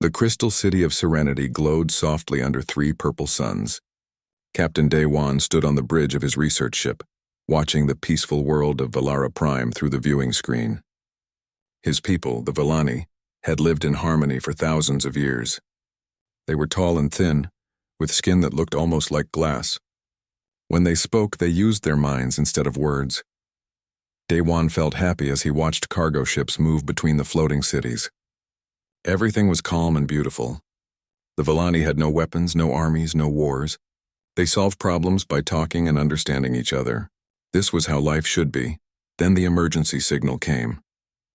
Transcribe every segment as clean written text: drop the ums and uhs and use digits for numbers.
The crystal city of Serenity glowed softly under 3 purple suns. Captain Daewon stood on the bridge of his research ship, watching the peaceful world of Valara Prime through the viewing screen. His people, the Villani, had lived in harmony for thousands of years. They were tall and thin, with skin that looked almost like glass. When they spoke, they used their minds instead of words. Daewon felt happy as he watched cargo ships move between the floating cities. Everything was calm and beautiful. The Villani had no weapons, no armies, no wars. They solved problems by talking and understanding each other. This was how life should be. Then the emergency signal came.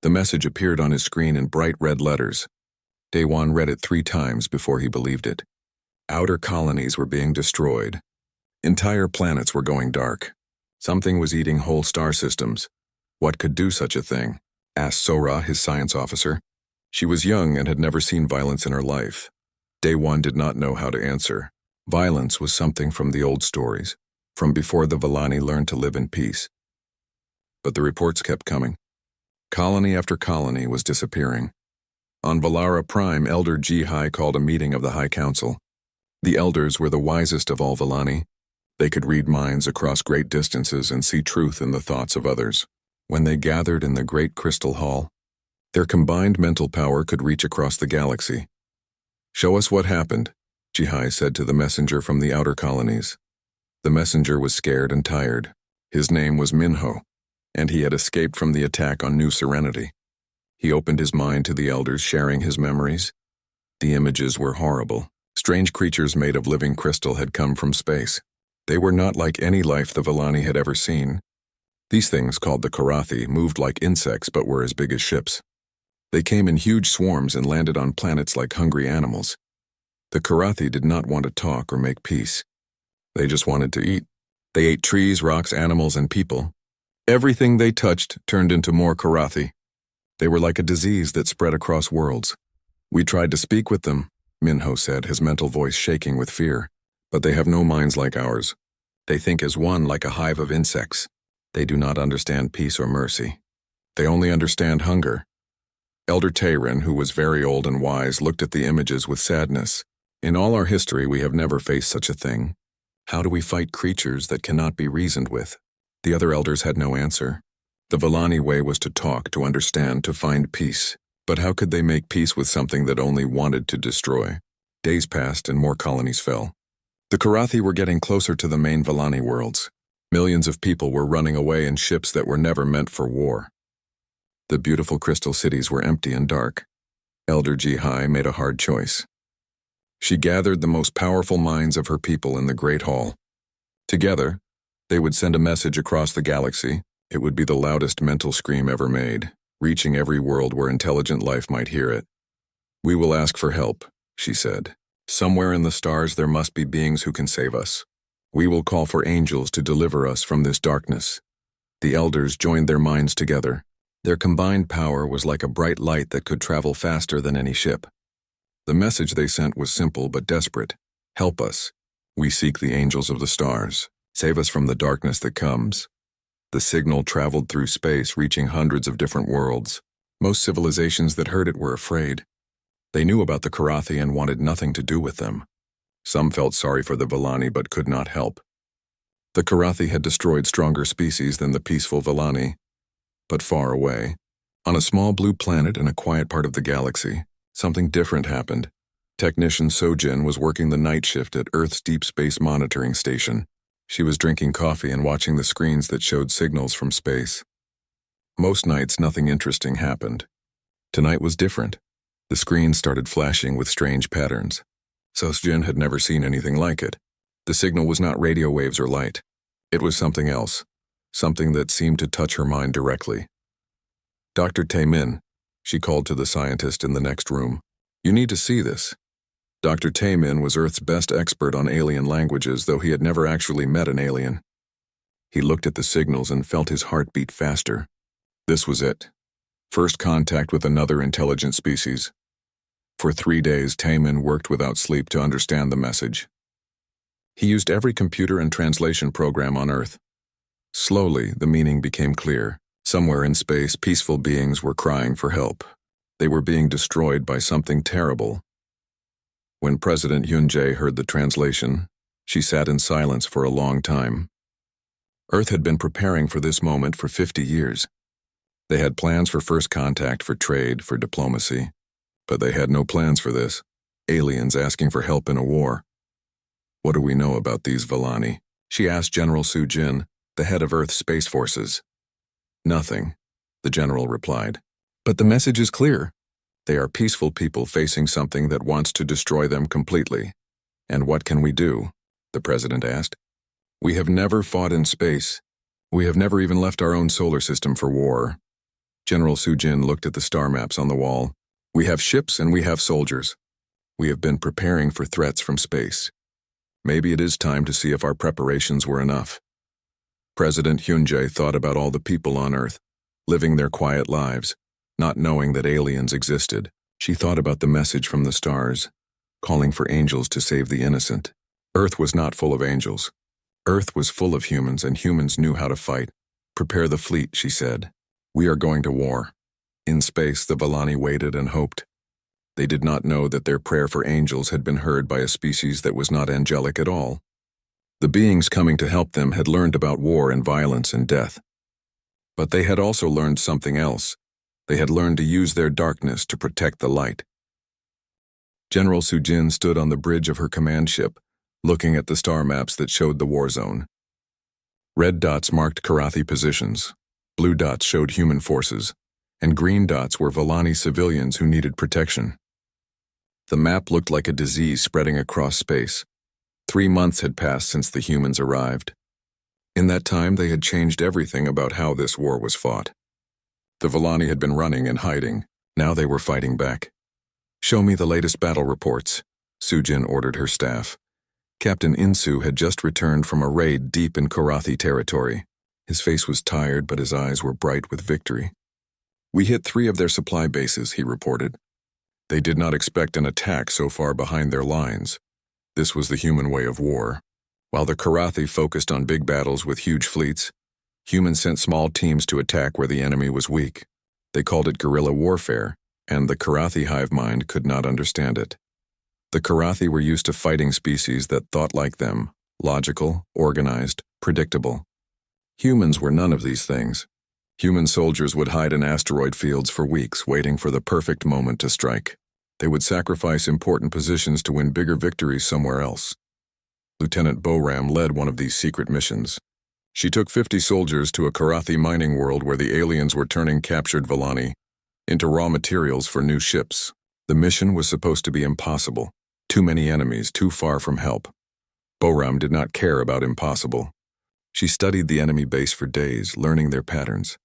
The message appeared on his screen in bright red letters. Daewon read it 3 times before he believed it. Outer colonies were being destroyed. Entire planets were going dark. Something was eating whole star systems. What could do such a thing? Asked Sora, his science officer. She was young and had never seen violence in her life. Daewon did not know how to answer. Violence was something from the old stories, from before the Villani learned to live in peace. But the reports kept coming. Colony after colony was disappearing. On Valara Prime, Elder Ji-Hai called a meeting of the High Council. The elders were the wisest of all Villani. They could read minds across great distances and see truth in the thoughts of others. When they gathered in the Great Crystal Hall, their combined mental power could reach across the galaxy. "Show us what happened," Ji-Hai said to the messenger from the outer colonies. The messenger was scared and tired. His name was Minho, and he had escaped from the attack on New Serenity. He opened his mind to the elders, sharing his memories. The images were horrible. Strange creatures made of living crystal had come from space. They were not like any life the Villani had ever seen. These things, called the Karathi, moved like insects but were as big as ships. They came in huge swarms and landed on planets like hungry animals. The Karathi did not want to talk or make peace. They just wanted to eat. They ate trees, rocks, animals, and people. Everything they touched turned into more Karathi. They were like a disease that spread across worlds. "We tried to speak with them," Minho said, his mental voice shaking with fear. "But they have no minds like ours. They think as one, like a hive of insects. They do not understand peace or mercy. They only understand hunger." Elder Tayrin, who was very old and wise, looked at the images with sadness. "In all our history, we have never faced such a thing. How do we fight creatures that cannot be reasoned with?" The other elders had no answer. The Villani way was to talk, to understand, to find peace. But how could they make peace with something that only wanted to destroy? Days passed and more colonies fell. The Karathi were getting closer to the main Villani worlds. Millions of people were running away in ships that were never meant for war. The beautiful crystal cities were empty and dark. Elder Ji-Hai made a hard choice. She gathered the most powerful minds of her people in the Great Hall. Together, they would send a message across the galaxy. It would be the loudest mental scream ever made, reaching every world where intelligent life might hear it. "We will ask for help," she said. "Somewhere in the stars there must be beings who can save us. We will call for angels to deliver us from this darkness." The elders joined their minds together. Their combined power was like a bright light that could travel faster than any ship. The message they sent was simple but desperate. "Help us. We seek the angels of the stars. Save us from the darkness that comes." The signal traveled through space, reaching hundreds of different worlds. Most civilizations that heard it were afraid. They knew about the Karathi and wanted nothing to do with them. Some felt sorry for the Villani but could not help. The Karathi had destroyed stronger species than the peaceful Villani. But far away, on a small blue planet in a quiet part of the galaxy, something different happened. Technician Sojin was working the night shift at Earth's Deep Space Monitoring Station. She was drinking coffee and watching the screens that showed signals from space. Most nights, nothing interesting happened. Tonight was different. The screens started flashing with strange patterns. Sojin had never seen anything like it. The signal was not radio waves or light. It was something else. Something that seemed to touch her mind directly. "Dr. Taemin," she called to the scientist in the next room. "You need to see this." Dr. Taemin was Earth's best expert on alien languages, though he had never actually met an alien. He looked at the signals and felt his heart beat faster. This was it. First contact with another intelligent species. For 3 days, Taemin worked without sleep to understand the message. He used every computer and translation program on Earth. Slowly, the meaning became clear. Somewhere in space, peaceful beings were crying for help. They were being destroyed by something terrible, When President Hyun-jae heard the translation, she sat in silence for a long time. Earth had been preparing for this moment for 50 years. They had plans for first contact, for trade, for diplomacy. But they had no plans for this. Aliens asking for help in a war. What do we know about these Villani? She asked General Soo-jin, the head of Earth's space forces. Nothing, the general replied. But the message is clear. They are peaceful people facing something that wants to destroy them completely. And what can we do? The president asked. We have never fought in space. We have never even left our own solar system for war. General Soo-jin looked at the star maps on the wall. We have ships and we have soldiers. We have been preparing for threats from space. Maybe it is time to see if our preparations were enough. President Hyun-jae thought about all the people on Earth, living their quiet lives, not knowing that aliens existed. She thought about the message from the stars, calling for angels to save the innocent. Earth was not full of angels. Earth was full of humans, and humans knew how to fight. Prepare the fleet, she said. We are going to war. In space, the Villani waited and hoped. They did not know that their prayer for angels had been heard by a species that was not angelic at all. The beings coming to help them had learned about war and violence and death. But they had also learned something else. They had learned to use their darkness to protect the light. General Soo-jin stood on the bridge of her command ship, looking at the star maps that showed the war zone. Red dots marked Karathi positions, blue dots showed human forces, and green dots were Villani civilians who needed protection. The map looked like a disease spreading across space. 3 months had passed since the humans arrived. In that time, they had changed everything about how this war was fought. The Villani had been running and hiding. Now they were fighting back. Show me the latest battle reports, Soo-jin ordered her staff. Captain Insu had just returned from a raid deep in Karathi territory. His face was tired, but his eyes were bright with victory. We hit 3 of their supply bases, he reported. They did not expect an attack so far behind their lines. This was the human way of war. While the Karathi focused on big battles with huge fleets, humans sent small teams to attack where the enemy was weak. They called it guerrilla warfare, and the Karathi hive mind could not understand it. The Karathi were used to fighting species that thought like them, logical, organized, predictable. Humans were none of these things. Human soldiers would hide in asteroid fields for weeks, waiting for the perfect moment to strike. They would sacrifice important positions to win bigger victories somewhere else. Lieutenant Boram led one of these secret missions. She took 50 soldiers to a Karathi mining world where the aliens were turning captured Villani into raw materials for new ships. The mission was supposed to be impossible. Too many enemies, too far from help. Boram did not care about impossible. She studied the enemy base for days, learning their patterns.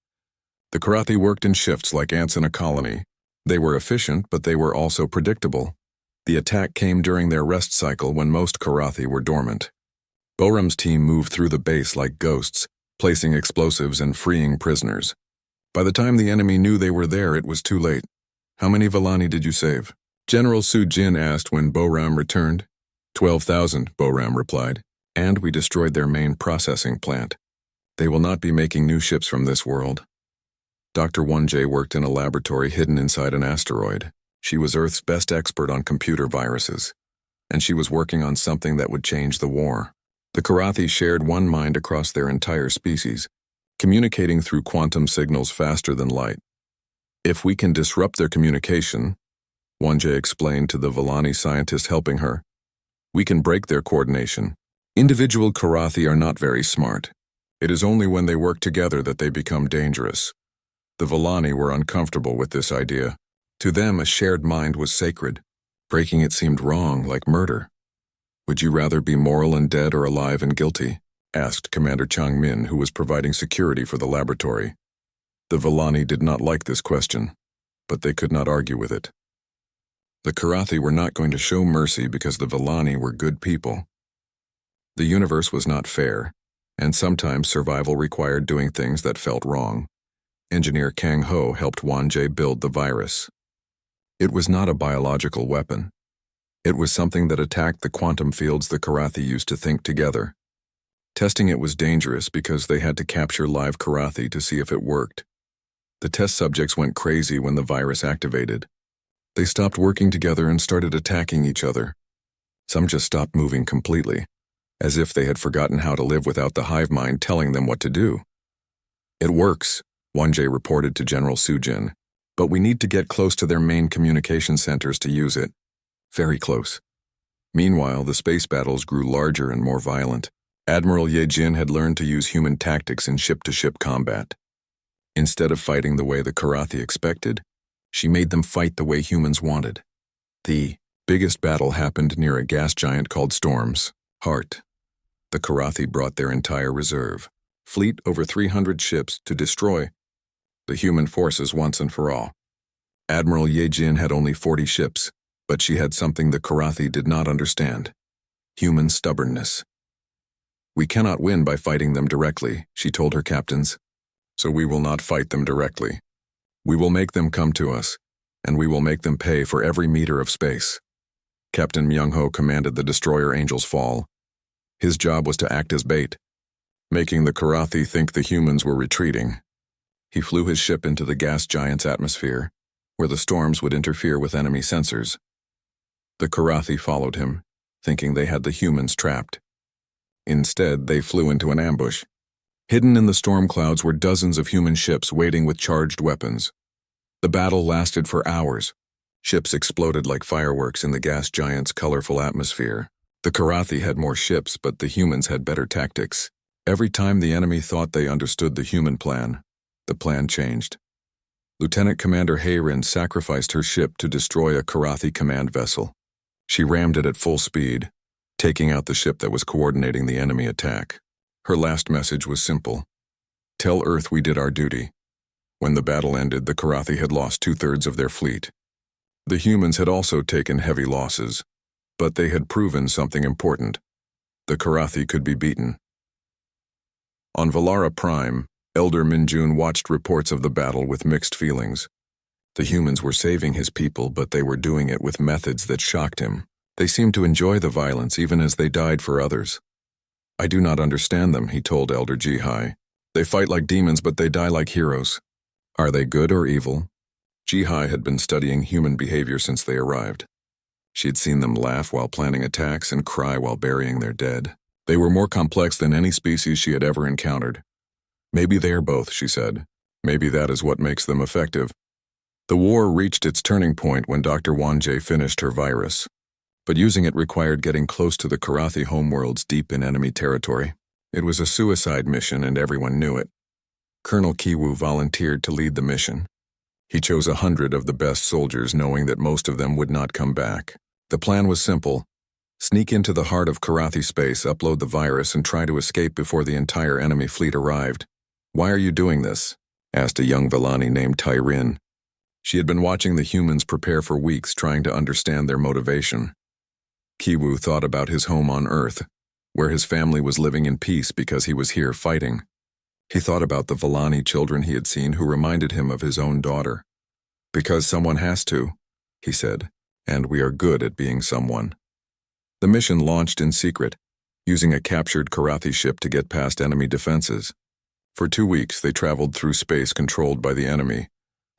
The Karathi worked in shifts like ants in a colony. They were efficient, but they were also predictable. The attack came during their rest cycle when most Karathi were dormant. Boram's team moved through the base like ghosts, placing explosives and freeing prisoners. By the time the enemy knew they were there, it was too late. How many Villani did you save? General Soo-jin asked when Boram returned. 12,000, Boram replied, and we destroyed their main processing plant. They will not be making new ships from this world. Dr. Won-jae worked in a laboratory hidden inside an asteroid. She was Earth's best expert on computer viruses, and she was working on something that would change the war. The Karathi shared one mind across their entire species, communicating through quantum signals faster than light. If we can disrupt their communication, Won-jae explained to the Villani scientist helping her, we can break their coordination. Individual Karathi are not very smart. It is only when they work together that they become dangerous. The Villani were uncomfortable with this idea. To them, a shared mind was sacred. Breaking it seemed wrong, like murder. Would you rather be moral and dead or alive and guilty? Asked Commander Chang-min, who was providing security for the laboratory. The Villani did not like this question, but they could not argue with it. The Karathi were not going to show mercy because the Villani were good people. The universe was not fair, and sometimes survival required doing things that felt wrong. Engineer Kang Ho helped Won-jae build the virus. It was not a biological weapon. It was something that attacked the quantum fields the Karathi used to think together. Testing it was dangerous because they had to capture live Karathi to see if it worked. The test subjects went crazy when the virus activated. They stopped working together and started attacking each other. Some just stopped moving completely, as if they had forgotten how to live without the hive mind telling them what to do. It works, Wanjie reported to General Sujin, but we need to get close to their main communication centers to use it. Very close. Meanwhile, the space battles grew larger and more violent. Admiral Ye Jin had learned to use human tactics in ship-to-ship combat. Instead of fighting the way the Karathi expected, she made them fight the way humans wanted. The biggest battle happened near a gas giant called Storm's Heart. The Karathi brought their entire reserve, fleet over 300 ships, to destroy the human forces once and for all. Admiral Ye Jin had only 40 ships, but she had something the Karathi did not understand: human stubbornness. We cannot win by fighting them directly, she told her captains. So we will not fight them directly. We will make them come to us, and we will make them pay for every meter of space. Captain Myung-ho commanded the destroyer Angel's Fall. His job was to act as bait, making the Karathi think the humans were retreating. He flew his ship into the gas giant's atmosphere, where the storms would interfere with enemy sensors. The Karathi followed him, thinking they had the humans trapped. Instead, they flew into an ambush. Hidden in the storm clouds were dozens of human ships waiting with charged weapons. The battle lasted for hours. Ships exploded like fireworks in the gas giant's colorful atmosphere. The Karathi had more ships, but the humans had better tactics. Every time the enemy thought they understood the human plan, the plan changed. Lieutenant Commander Hayrin sacrificed her ship to destroy a Karathi command vessel. She rammed it at full speed, taking out the ship that was coordinating the enemy attack. Her last message was simple: "Tell Earth we did our duty." When the battle ended, the Karathi had lost 2/3 of their fleet. The humans had also taken heavy losses, but they had proven something important: the Karathi could be beaten. On Valara Prime, Elder Minjun watched reports of the battle with mixed feelings. The humans were saving his people, but they were doing it with methods that shocked him. They seemed to enjoy the violence even as they died for others. "I do not understand them," he told Elder Jihai. "They fight like demons, but they die like heroes. Are they good or evil?" Jihai had been studying human behavior since they arrived. She had seen them laugh while planning attacks and cry while burying their dead. They were more complex than any species she had ever encountered. "Maybe they are both," she said. "Maybe that is what makes them effective." The war reached its turning point when Dr. Wanjie finished her virus. But using it required getting close to the Karathi homeworlds deep in enemy territory. It was a suicide mission and everyone knew it. Colonel Kiwu volunteered to lead the mission. He chose 100 of the best soldiers, knowing that most of them would not come back. The plan was simple: sneak into the heart of Karathi space, upload the virus, and try to escape before the entire enemy fleet arrived. "Why are you doing this?" asked a young Vellani named Tyrin. She had been watching the humans prepare for weeks, trying to understand their motivation. Kiwu thought about his home on Earth, where his family was living in peace because he was here fighting. He thought about the Vellani children he had seen who reminded him of his own daughter. "Because someone has to," he said, "and we are good at being someone." The mission launched in secret, using a captured Karathi ship to get past enemy defenses. For 2 weeks, they traveled through space controlled by the enemy,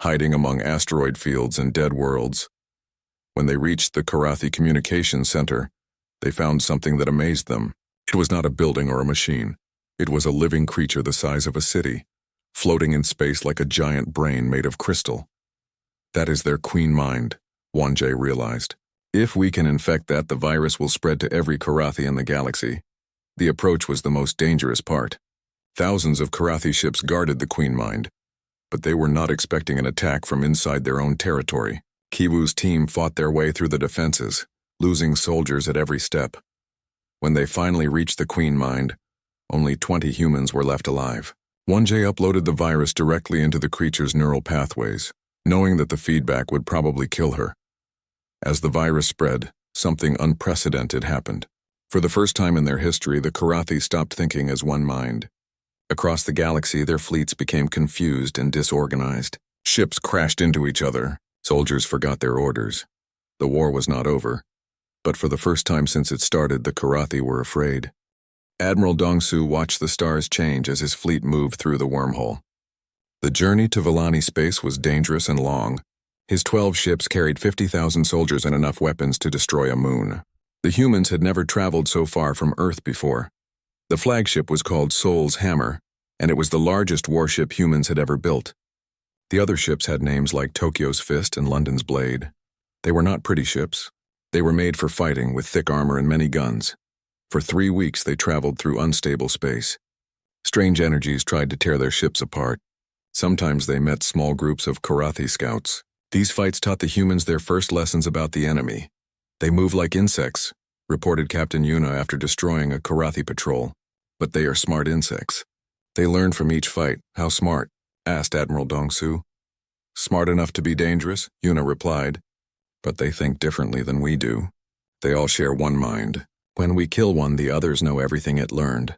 hiding among asteroid fields and dead worlds. When they reached the Karathi Communications Center, they found something that amazed them. It was not a building or a machine. It was a living creature the size of a city, floating in space like a giant brain made of crystal. That is their queen mind, Wanjie realized. If we can infect that, the virus will spread to every Karathi in the galaxy. The approach was the most dangerous part. Thousands of Karathi ships guarded the queen mind, but they were not expecting an attack from inside their own territory. Kiwu's team fought their way through the defenses, losing soldiers at every step. When they finally reached the queen mind, only 20 humans were left alive. Wanjie uploaded the virus directly into the creature's neural pathways, knowing that the feedback would probably kill her. As the virus spread, something unprecedented happened. For the first time in their history, the Karathi stopped thinking as one mind. Across the galaxy, their fleets became confused and disorganized. Ships crashed into each other. Soldiers forgot their orders. The war was not over, but for the first time since it started, the Karathi were afraid. Admiral Dongsu watched the stars change as his fleet moved through the wormhole. The journey to Vellani space was dangerous and long. His 12 ships carried 50,000 soldiers and enough weapons to destroy a moon. The humans had never traveled so far from Earth before. The flagship was called Sol's Hammer, and it was the largest warship humans had ever built. The other ships had names like Tokyo's Fist and London's Blade. They were not pretty ships. They were made for fighting with thick armor and many guns. For 3 weeks they traveled through unstable space. Strange energies tried to tear their ships apart. Sometimes they met small groups of Karathi scouts. These fights taught the humans their first lessons about the enemy. They move like insects, reported Captain Yuna after destroying a Karathi patrol. But they are smart insects. They learn from each fight. How smart? Asked Admiral Dongsu. Smart enough to be dangerous, Yuna replied. But they think differently than we do. They all share one mind. When we kill one, the others know everything it learned.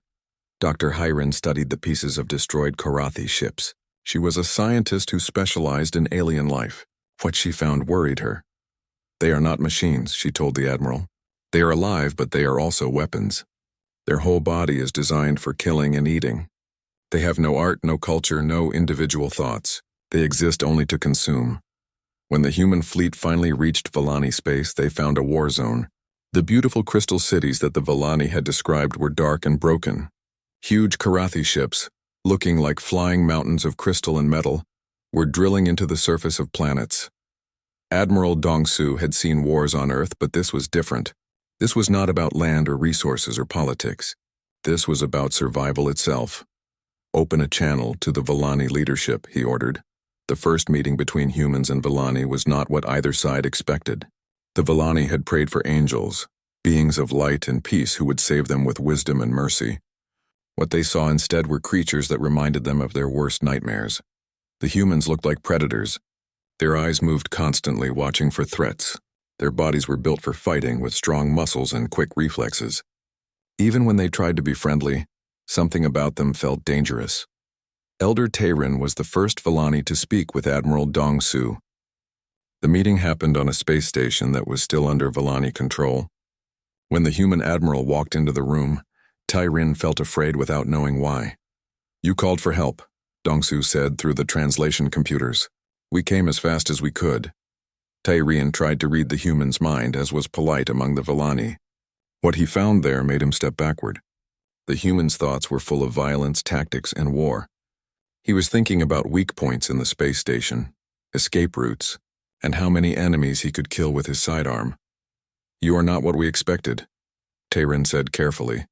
Dr. Hyren studied the pieces of destroyed Karathi ships. She was a scientist who specialized in alien life. What she found worried her. They are not machines, she told the Admiral. They are alive, but they are also weapons. Their whole body is designed for killing and eating. They have no art, no culture, no individual thoughts. They exist only to consume. When the human fleet finally reached Vellani space, they found a war zone. The beautiful crystal cities that the Vellani had described were dark and broken. Huge Karathi ships, looking like flying mountains of crystal and metal, were drilling into the surface of planets. Admiral Dongsu had seen wars on Earth, but this was different. This was not about land or resources or politics. This was about survival itself. Open a channel to the Vellani leadership, he ordered. The first meeting between humans and Vellani was not what either side expected. The Vellani had prayed for angels, beings of light and peace who would save them with wisdom and mercy. What they saw instead were creatures that reminded them of their worst nightmares. The humans looked like predators. Their eyes moved constantly, watching for threats. Their bodies were built for fighting with strong muscles and quick reflexes. Even when they tried to be friendly, something about them felt dangerous. Elder Tayrin was the first Vellani to speak with Admiral Dongsu. The meeting happened on a space station that was still under Vellani control. When the human admiral walked into the room, Tayrin felt afraid without knowing why. You called for help, Dongsu said through the translation computers. We came as fast as we could. Tayrin tried to read the human's mind, as was polite among the Vellani. What he found there made him step backward. The human's thoughts were full of violence, tactics, and war. He was thinking about weak points in the space station, escape routes, and how many enemies he could kill with his sidearm. You are not what we expected, Tayrin said carefully.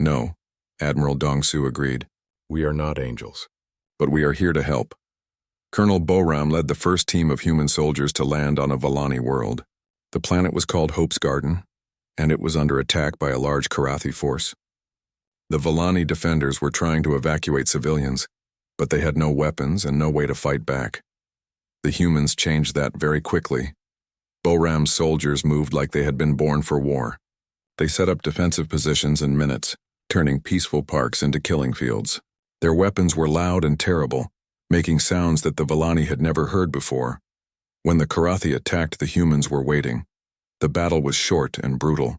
No, Admiral Dongsu agreed. We are not angels. But we are here to help. Colonel Boram led the first team of human soldiers to land on a Vellani world. The planet was called Hope's Garden, and it was under attack by a large Karathi force. The Vellani defenders were trying to evacuate civilians, but they had no weapons and no way to fight back. The humans changed that very quickly. Boram's soldiers moved like they had been born for war. They set up defensive positions in minutes, turning peaceful parks into killing fields. Their weapons were loud and terrible, making sounds that the Vellani had never heard before. When the Karathi attacked, the humans were waiting. The battle was short and brutal.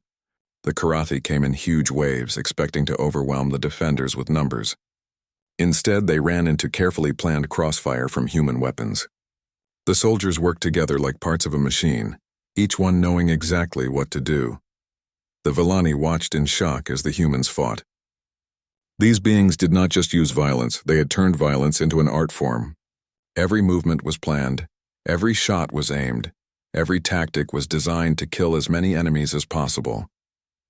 The Karathi came in huge waves, expecting to overwhelm the defenders with numbers. Instead, they ran into carefully planned crossfire from human weapons. The soldiers worked together like parts of a machine, each one knowing exactly what to do. The Vellani watched in shock as the humans fought. These beings did not just use violence, they had turned violence into an art form. Every movement was planned, every shot was aimed, every tactic was designed to kill as many enemies as possible.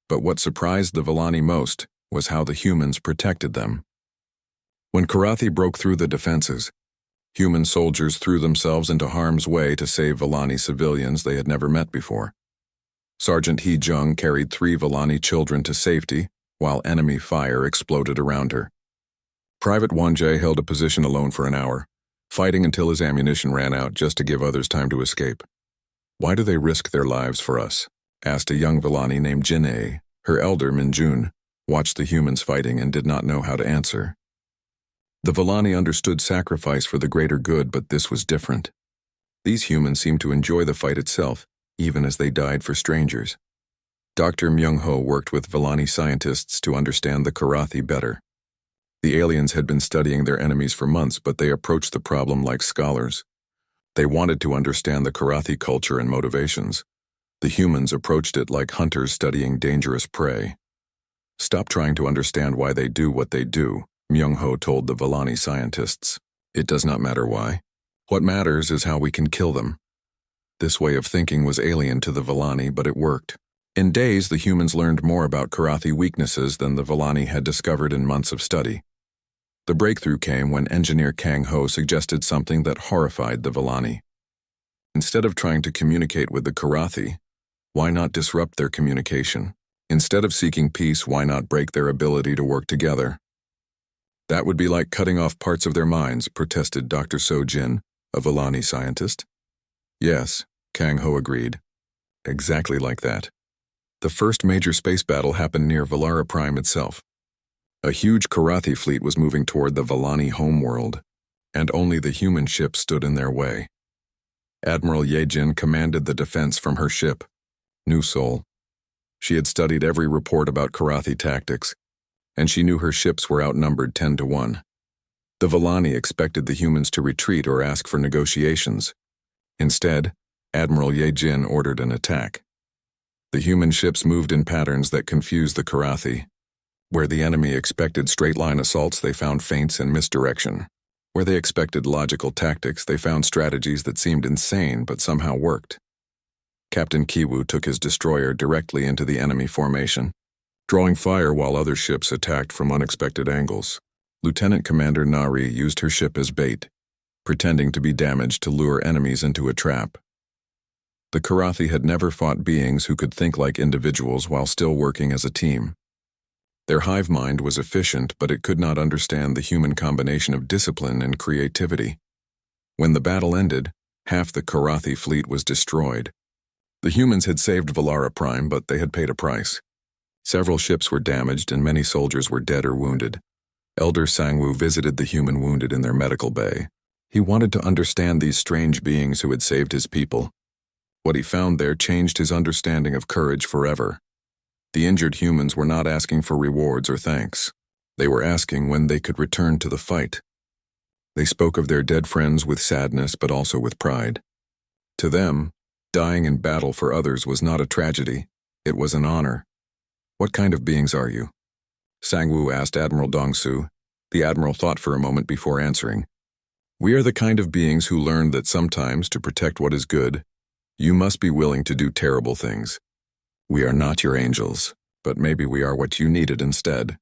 But what surprised the Vellani most was how the humans protected them. When Karathi broke through the defenses, human soldiers threw themselves into harm's way to save Vellani civilians they had never met before. Sergeant He Jung carried 3 Vellani children to safety, while enemy fire exploded around her. Private Wanjay held a position alone for an hour, fighting until his ammunition ran out just to give others time to escape. Why do they risk their lives for us? Asked a young Vellani named Jin'ei. Her elder, Minjun, watched the humans fighting and did not know how to answer. The Vellani understood sacrifice for the greater good, but this was different. These humans seemed to enjoy the fight itself, even as they died for strangers. Dr. Myung-ho worked with Vellani scientists to understand the Karathi better. The aliens had been studying their enemies for months, but they approached the problem like scholars. They wanted to understand the Karathi culture and motivations. The humans approached it like hunters studying dangerous prey. "Stop trying to understand why they do what they do," Myung-ho told the Vallani scientists. "It does not matter why. What matters is how we can kill them." This way of thinking was alien to the Vallani, but it worked. In days, the humans learned more about Karathi weaknesses than the Vallani had discovered in months of study. The breakthrough came when engineer Kang-ho suggested something that horrified the Vallani. Instead of trying to communicate with the Karathi, why not disrupt their communication? Instead of seeking peace, why not break their ability to work together? "That would be like cutting off parts of their minds," protested Dr. So-jin, a Vallani scientist. "Yes," Kang-ho agreed. "Exactly like that." The first major space battle happened near Valara Prime itself. A huge Karathi fleet was moving toward the Vallani homeworld, and only the human ship stood in their way. Admiral Yejin commanded the defense from her ship, New Seoul. She had studied every report about Karathi tactics, and she knew her ships were outnumbered 10-1. The Vallani expected the humans to retreat or ask for negotiations. Instead, Admiral Yejin ordered an attack. The human ships moved in patterns that confused the Karathi. Where the enemy expected straight-line assaults, they found feints and misdirection. Where they expected logical tactics, they found strategies that seemed insane but somehow worked. Captain Kiwoo took his destroyer directly into the enemy formation, drawing fire while other ships attacked from unexpected angles. Lieutenant Commander Nari used her ship as bait, pretending to be damaged to lure enemies into a trap. The Karathi had never fought beings who could think like individuals while still working as a team. Their hive mind was efficient, but it could not understand the human combination of discipline and creativity. When the battle ended, half the Karathi fleet was destroyed. The humans had saved Valara Prime, but they had paid a price. Several ships were damaged and many soldiers were dead or wounded. Elder Sangwoo visited the human wounded in their medical bay. He wanted to understand these strange beings who had saved his people. What he found there changed his understanding of courage forever. The injured humans were not asking for rewards or thanks. They were asking when they could return to the fight. They spoke of their dead friends with sadness but also with pride. To them, dying in battle for others was not a tragedy, it was an honor. "What kind of beings are you?" Sangwoo asked Admiral Dongsu. The admiral thought for a moment before answering. "We are the kind of beings who learned that sometimes, to protect what is good, you must be willing to do terrible things. We are not your angels, but maybe we are what you needed instead."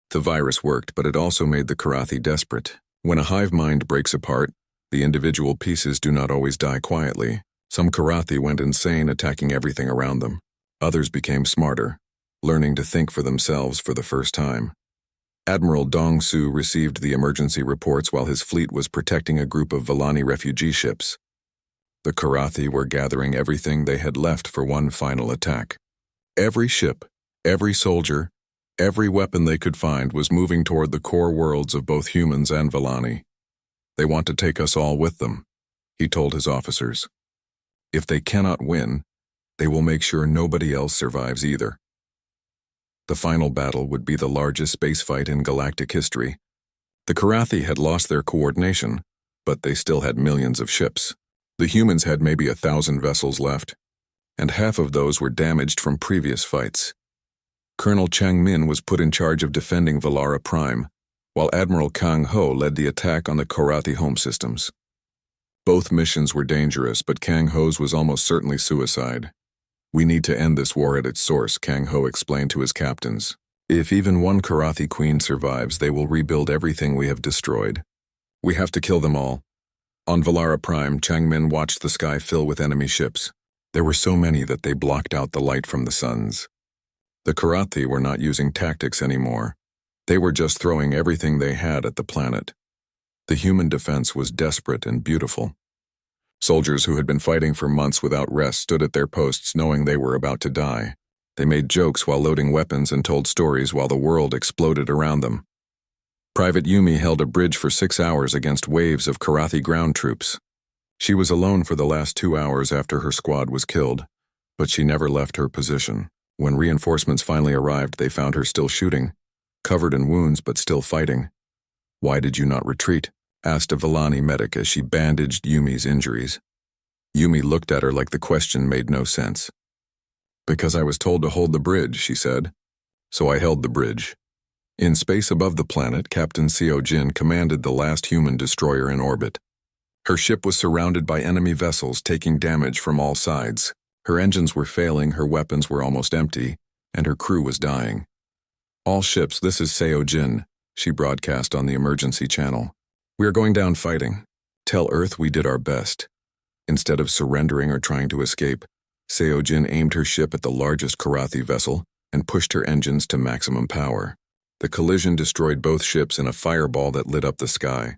The virus worked, but it also made the Karathi desperate. When a hive mind breaks apart, the individual pieces do not always die quietly. Some Karathi went insane, attacking everything around them. Others became smarter, learning to think for themselves for the first time. Admiral Dong-Soo received the emergency reports while his fleet was protecting a group of Vallani refugee ships. The Karathi were gathering everything they had left for one final attack. Every ship, every soldier, every weapon they could find was moving toward the core worlds of both humans and Vallani. "They want to take us all with them," he told his officers. "If they cannot win, they will make sure nobody else survives either." The final battle would be the largest space fight in galactic history. The Karathi had lost their coordination, but they still had millions of ships. The humans had maybe 1,000 vessels left, and half of those were damaged from previous fights. Colonel Chang Min was put in charge of defending Valara Prime, while Admiral Kang Ho led the attack on the Karathi home systems. Both missions were dangerous, but Kang Ho's was almost certainly suicide. "We need to end this war at its source," Kang Ho explained to his captains. "If even one Karathi queen survives, they will rebuild everything we have destroyed. We have to kill them all." On Valara Prime, Chang Min watched the sky fill with enemy ships. There were so many that they blocked out the light from the suns. The Karathi were not using tactics anymore. They were just throwing everything they had at the planet. The human defense was desperate and beautiful. Soldiers who had been fighting for months without rest stood at their posts knowing they were about to die. They made jokes while loading weapons and told stories while the world exploded around them. Private Yumi held a bridge for 6 hours against waves of Karathi ground troops. She was alone for the last 2 hours after her squad was killed, but she never left her position. When reinforcements finally arrived, they found her still shooting, covered in wounds but still fighting. "Why did you not retreat?" asked a Vallani medic as she bandaged Yumi's injuries. Yumi looked at her like the question made no sense. Because I was told to hold the bridge, she said. So I held the bridge. In space above the planet, Captain Seo Jin commanded the last human destroyer in orbit. Her ship was surrounded by enemy vessels taking damage from all sides. Her engines were failing, her weapons were almost empty, and her crew was dying. All ships, this is Seo Jin, she broadcast on the emergency channel. We are going down fighting. Tell Earth we did our best. Instead of surrendering or trying to escape, Seo Jin aimed her ship at the largest Karathi vessel and pushed her engines to maximum power. The collision destroyed both ships in a fireball that lit up the sky.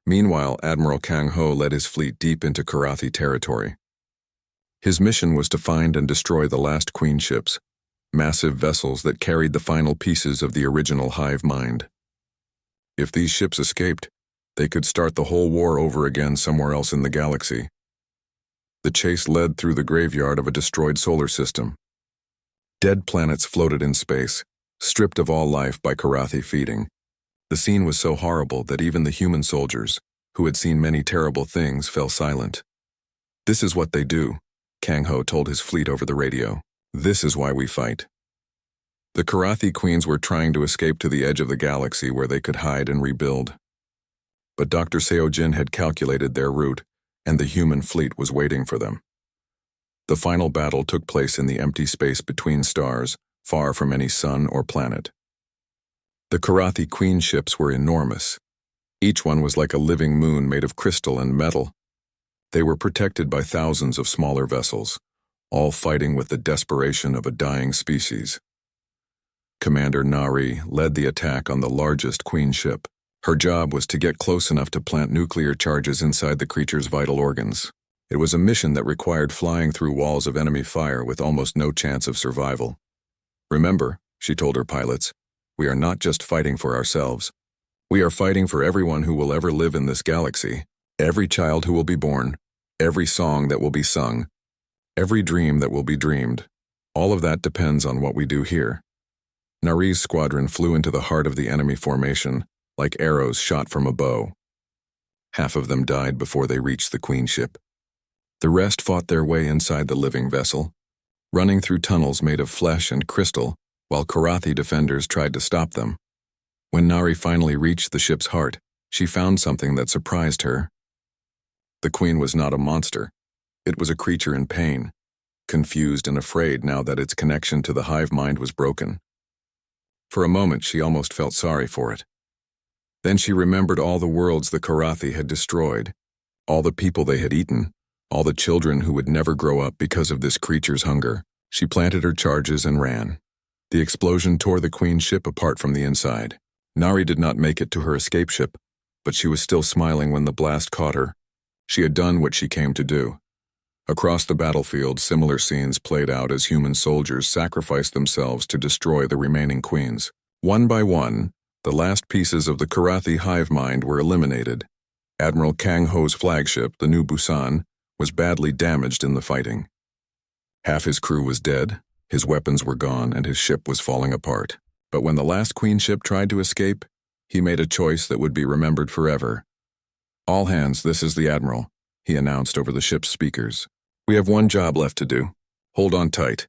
Meanwhile, Admiral Kang Ho led his fleet deep into Karathi territory. His mission was to find and destroy the last Queen ships, massive vessels that carried the final pieces of the original hive mind. If these ships escaped, they could start the whole war over again somewhere else in the galaxy. The chase led through the graveyard of a destroyed solar system. Dead planets floated in space, stripped of all life by Karathi feeding. The scene was so horrible that even the human soldiers, who had seen many terrible things, fell silent. This is what they do, Kang Ho told his fleet over the radio. This is why we fight. The Karathi queens were trying to escape to the edge of the galaxy where they could hide and rebuild. But Dr. Seo Jin had calculated their route, and the human fleet was waiting for them. The final battle took place in the empty space between stars, far from any sun or planet. The Karathi Queen ships were enormous. Each one was like a living moon made of crystal and metal. They were protected by thousands of smaller vessels, all fighting with the desperation of a dying species. Commander Nari led the attack on the largest Queen ship. Her job was to get close enough to plant nuclear charges inside the creature's vital organs. It was a mission that required flying through walls of enemy fire with almost no chance of survival. Remember, she told her pilots, we are not just fighting for ourselves. We are fighting for everyone who will ever live in this galaxy, every child who will be born, every song that will be sung, every dream that will be dreamed. All of that depends on what we do here. Nari's squadron flew into the heart of the enemy formation, like arrows shot from a bow. Half of them died before they reached the Queen ship. The rest fought their way inside the living vessel, running through tunnels made of flesh and crystal, while Karathi defenders tried to stop them. When Nari finally reached the ship's heart, she found something that surprised her. The Queen was not a monster. It was a creature in pain, confused and afraid now that its connection to the hive mind was broken. For a moment, she almost felt sorry for it. Then she remembered all the worlds the Karathi had destroyed, all the people they had eaten, all the children who would never grow up because of this creature's hunger. She planted her charges and ran. The explosion tore the Queen ship apart from the inside. Nari did not make it to her escape ship, but she was still smiling when the blast caught her. She had done what she came to do. Across the battlefield, similar scenes played out as human soldiers sacrificed themselves to destroy the remaining queens. One by one, the last pieces of the Karathi hive mind were eliminated. Admiral Kang Ho's flagship, the New Busan, was badly damaged in the fighting. Half his crew was dead, his weapons were gone, and his ship was falling apart. But when the last Queen ship tried to escape, he made a choice that would be remembered forever. "All hands, this is the Admiral," he announced over the ship's speakers. "We have one job left to do. Hold on tight."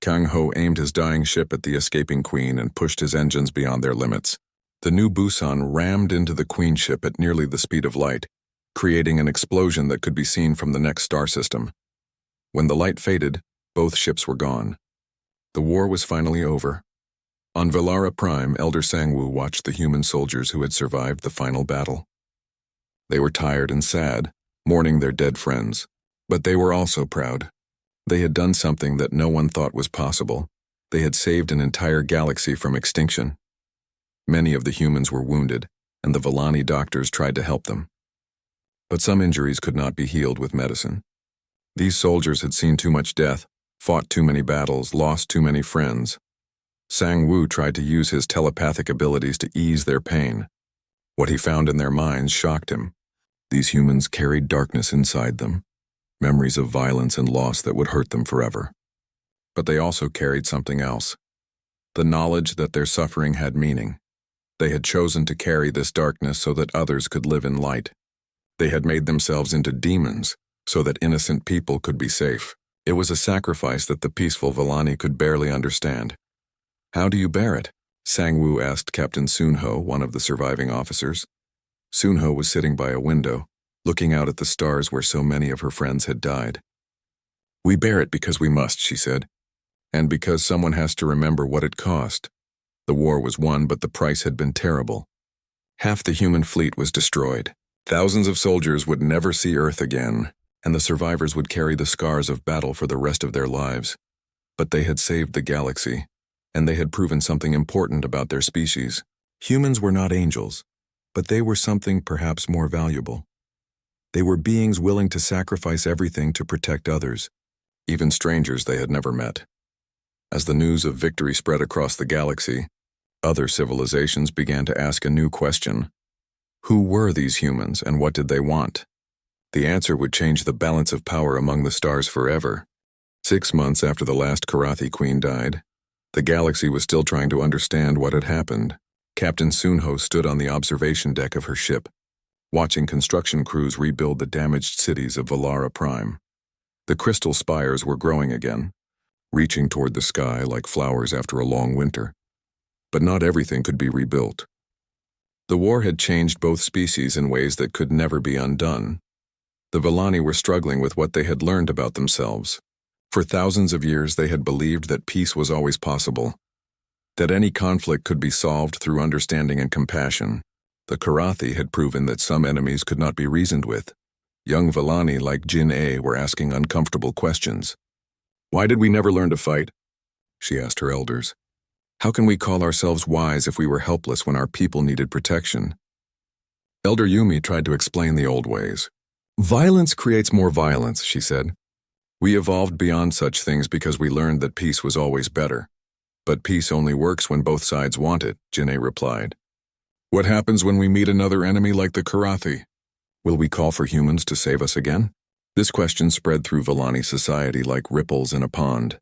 Kang Ho aimed his dying ship at the escaping Queen and pushed his engines beyond their limits. The New Busan rammed into the Queen ship at nearly the speed of light, creating an explosion that could be seen from the next star system. When the light faded, both ships were gone. The war was finally over. On Velara Prime, Elder Sangwoo watched the human soldiers who had survived the final battle. They were tired and sad, mourning their dead friends, but they were also proud. They had done something that no one thought was possible. They had saved an entire galaxy from extinction. Many of the humans were wounded, and the Vellani doctors tried to help them. But some injuries could not be healed with medicine. These soldiers had seen too much death, fought too many battles, lost too many friends. Sang-woo tried to use his telepathic abilities to ease their pain. What he found in their minds shocked him. These humans carried darkness inside them, memories of violence and loss that would hurt them forever. But they also carried something else, the knowledge that their suffering had meaning. They had chosen to carry this darkness so that others could live in light. They had made themselves into demons so that innocent people could be safe. It was a sacrifice that the peaceful Villani could barely understand. "How do you bear it?" Sang-woo asked Captain Soon-ho, one of the surviving officers. Soon-ho was sitting by a window, looking out at the stars where so many of her friends had died. "We bear it because we must," she said, "and because someone has to remember what it cost. The war was won, but the price had been terrible. Half the human fleet was destroyed. Thousands of soldiers would never see Earth again, and the survivors would carry the scars of battle for the rest of their lives. But they had saved the galaxy, and they had proven something important about their species. Humans were not angels, but they were something perhaps more valuable. They were beings willing to sacrifice everything to protect others, even strangers they had never met." As the news of victory spread across the galaxy, other civilizations began to ask a new question. Who were these humans, and what did they want? The answer would change the balance of power among the stars forever. 6 months after the last Karathi Queen died, the galaxy was still trying to understand what had happened. Captain Soon-ho stood on the observation deck of her ship, watching construction crews rebuild the damaged cities of Valara Prime. The crystal spires were growing again, reaching toward the sky like flowers after a long winter. But not everything could be rebuilt. The war had changed both species in ways that could never be undone. The Villani were struggling with what they had learned about themselves. For thousands of years they had believed that peace was always possible, that any conflict could be solved through understanding and compassion. The Karathi had proven that some enemies could not be reasoned with. Young Villani like Jin A were asking uncomfortable questions. "Why did we never learn to fight?" she asked her elders. "How can we call ourselves wise if we were helpless when our people needed protection?" Elder Yumi tried to explain the old ways. "Violence creates more violence," she said. "We evolved beyond such things because we learned that peace was always better. But peace only works when both sides want it," Jin-A replied. "What happens when we meet another enemy like the Karathi? Will we call for humans to save us again?" This question spread through Villani society like ripples in a pond.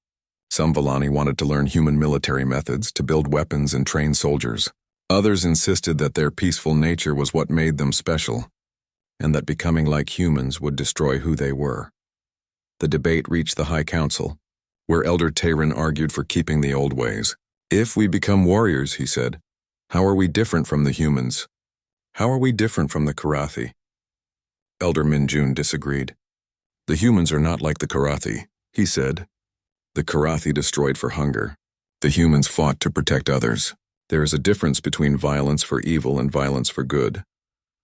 Some Villani wanted to learn human military methods, to build weapons and train soldiers. Others insisted that their peaceful nature was what made them special, and that becoming like humans would destroy who they were. The debate reached the High Council, where Elder Tayran argued for keeping the old ways. "If we become warriors," he said, "how are we different from the humans? How are we different from the Karathi?" Elder Minjun disagreed. "The humans are not like the Karathi," he said. "The Karathi destroyed for hunger. The humans fought to protect others. There is a difference between violence for evil and violence for good."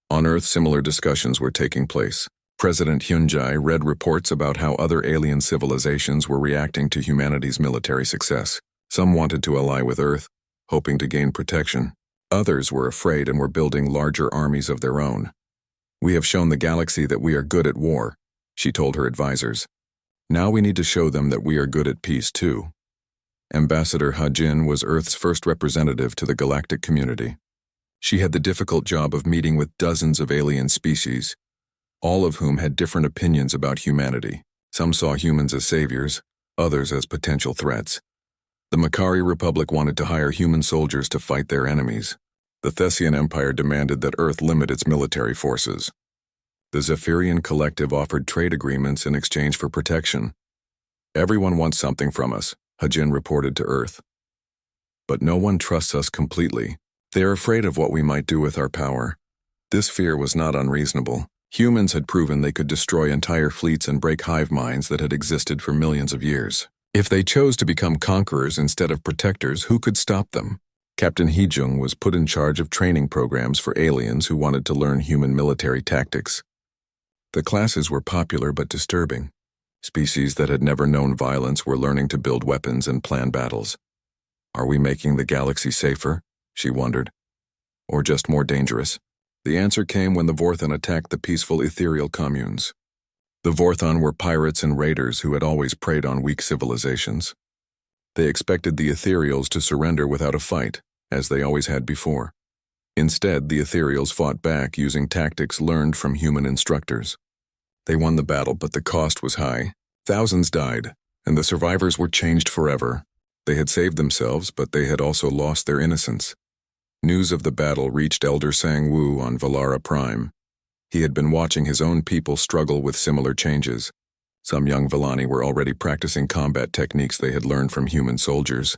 On Earth, similar discussions were taking place. President Hyun-jae read reports about how other alien civilizations were reacting to humanity's military success. Some wanted to ally with Earth, hoping to gain protection. Others were afraid and were building larger armies of their own. "We have shown the galaxy that we are good at war," she told her advisors. "Now we need to show them that we are good at peace too." Ambassador Ha-jin was Earth's first representative to the galactic community. She had the difficult job of meeting with dozens of alien species, all of whom had different opinions about humanity. Some saw humans as saviors, others as potential threats. The Makari Republic wanted to hire human soldiers to fight their enemies. The Thessian Empire demanded that Earth limit its military forces. The Zephyrian Collective offered trade agreements in exchange for protection. "Everyone wants something from us," Ha-jin reported to Earth. "But no one trusts us completely. They are afraid of what we might do with our power." This fear was not unreasonable. Humans had proven they could destroy entire fleets and break hive minds that had existed for millions of years. If they chose to become conquerors instead of protectors, who could stop them? Captain Hee-jung was put in charge of training programs for aliens who wanted to learn human military tactics. The classes were popular but disturbing. Species that had never known violence were learning to build weapons and plan battles. Are we making the galaxy safer? She wondered. Or just more dangerous? The answer came when the Vorthon attacked the peaceful ethereal communes. The Vorthon were pirates and raiders who had always preyed on weak civilizations. They expected the ethereals to surrender without a fight, as they always had before. Instead, the ethereals fought back using tactics learned from human instructors. They won the battle, but the cost was high. Thousands died, and the survivors were changed forever. They had saved themselves, but they had also lost their innocence. News of the battle reached Elder Sang-woo on Valara Prime. He had been watching his own people struggle with similar changes. Some young Villani were already practicing combat techniques they had learned from human soldiers.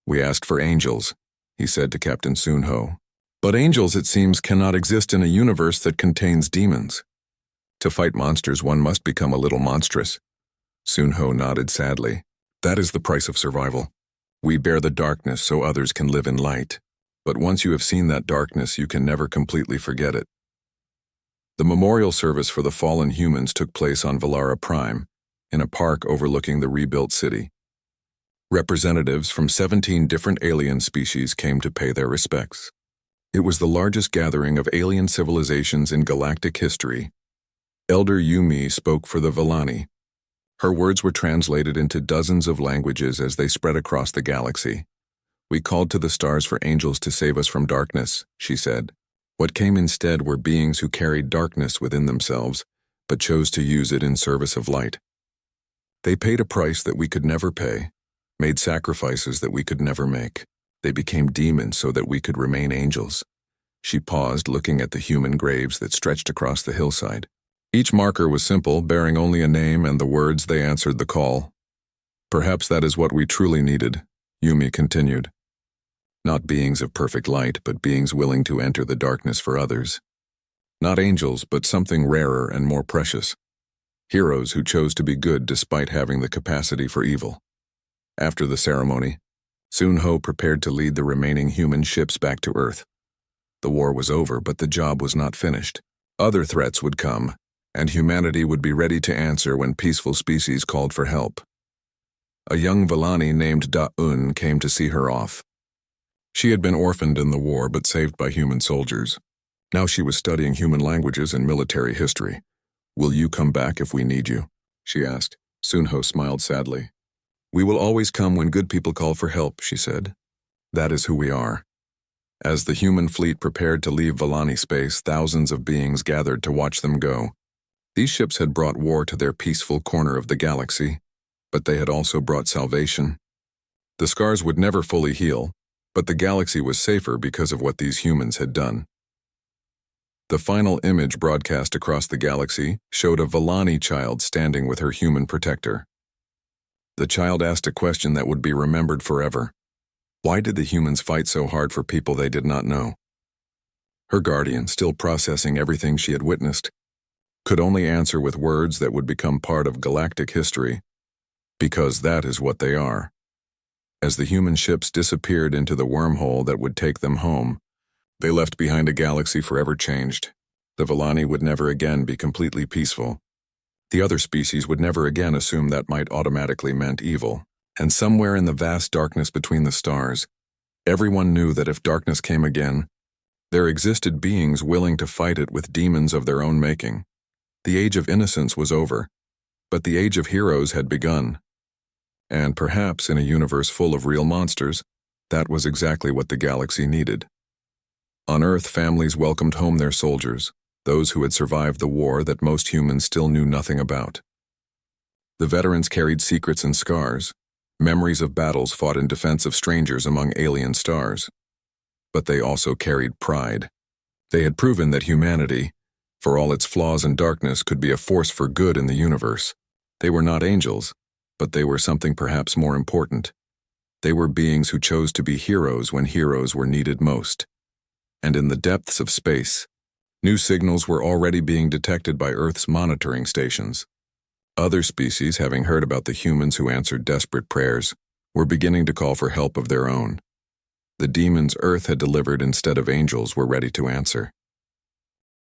"We asked for angels," he said to Captain Sunho. "But angels, it seems, cannot exist in a universe that contains demons. To fight monsters, one must become a little monstrous." Sunho nodded sadly. "That is the price of survival. We bear the darkness so others can live in light. But once you have seen that darkness, you can never completely forget it." The memorial service for the fallen humans took place on Valara Prime, in a park overlooking the rebuilt city. Representatives from 17 different alien species came to pay their respects. It was the largest gathering of alien civilizations in galactic history. Elder Yumi spoke for the Villani. Her words were translated into dozens of languages as they spread across the galaxy. "We called to the stars for angels to save us from darkness," she said. "What came instead were beings who carried darkness within themselves, but chose to use it in service of light. They paid a price that we could never pay, made sacrifices that we could never make. They became demons so that we could remain angels." She paused, looking at the human graves that stretched across the hillside. Each marker was simple, bearing only a name and the words "they answered the call." "Perhaps that is what we truly needed," Yumi continued. "Not beings of perfect light, but beings willing to enter the darkness for others. Not angels, but something rarer and more precious. Heroes who chose to be good despite having the capacity for evil." After the ceremony, Sunho prepared to lead the remaining human ships back to Earth. The war was over, but the job was not finished. Other threats would come, and humanity would be ready to answer when peaceful species called for help. A young Villani named Da-Un came to see her off. She had been orphaned in the war but saved by human soldiers. Now she was studying human languages and military history. "Will you come back if we need you?" she asked. Sunho smiled sadly. "We will always come when good people call for help," she said. "That is who we are." As the human fleet prepared to leave Villani space, thousands of beings gathered to watch them go. These ships had brought war to their peaceful corner of the galaxy, but they had also brought salvation. The scars would never fully heal, but the galaxy was safer because of what these humans had done. The final image broadcast across the galaxy showed a Villani child standing with her human protector. The child asked a question that would be remembered forever. Why did the humans fight so hard for people they did not know? Her guardian, still processing everything she had witnessed, could only answer with words that would become part of galactic history, because that is what they are. As the human ships disappeared into the wormhole that would take them home, they left behind a galaxy forever changed. The Villani would never again be completely peaceful. The other species would never again assume that might automatically meant evil. And somewhere in the vast darkness between the stars, everyone knew that if darkness came again, there existed beings willing to fight it with demons of their own making. The age of innocence was over, but the age of heroes had begun. And perhaps in a universe full of real monsters, that was exactly what the galaxy needed. On Earth, families welcomed home their soldiers, those who had survived the war that most humans still knew nothing about. The veterans carried secrets and scars, memories of battles fought in defense of strangers among alien stars. But they also carried pride. They had proven that humanity, for all its flaws and darkness, could be a force for good in the universe. They were not angels, but they were something perhaps more important. They were beings who chose to be heroes when heroes were needed most. And in the depths of space, new signals were already being detected by Earth's monitoring stations. Other species, having heard about the humans who answered desperate prayers, were beginning to call for help of their own. The demons Earth had delivered instead of angels were ready to answer.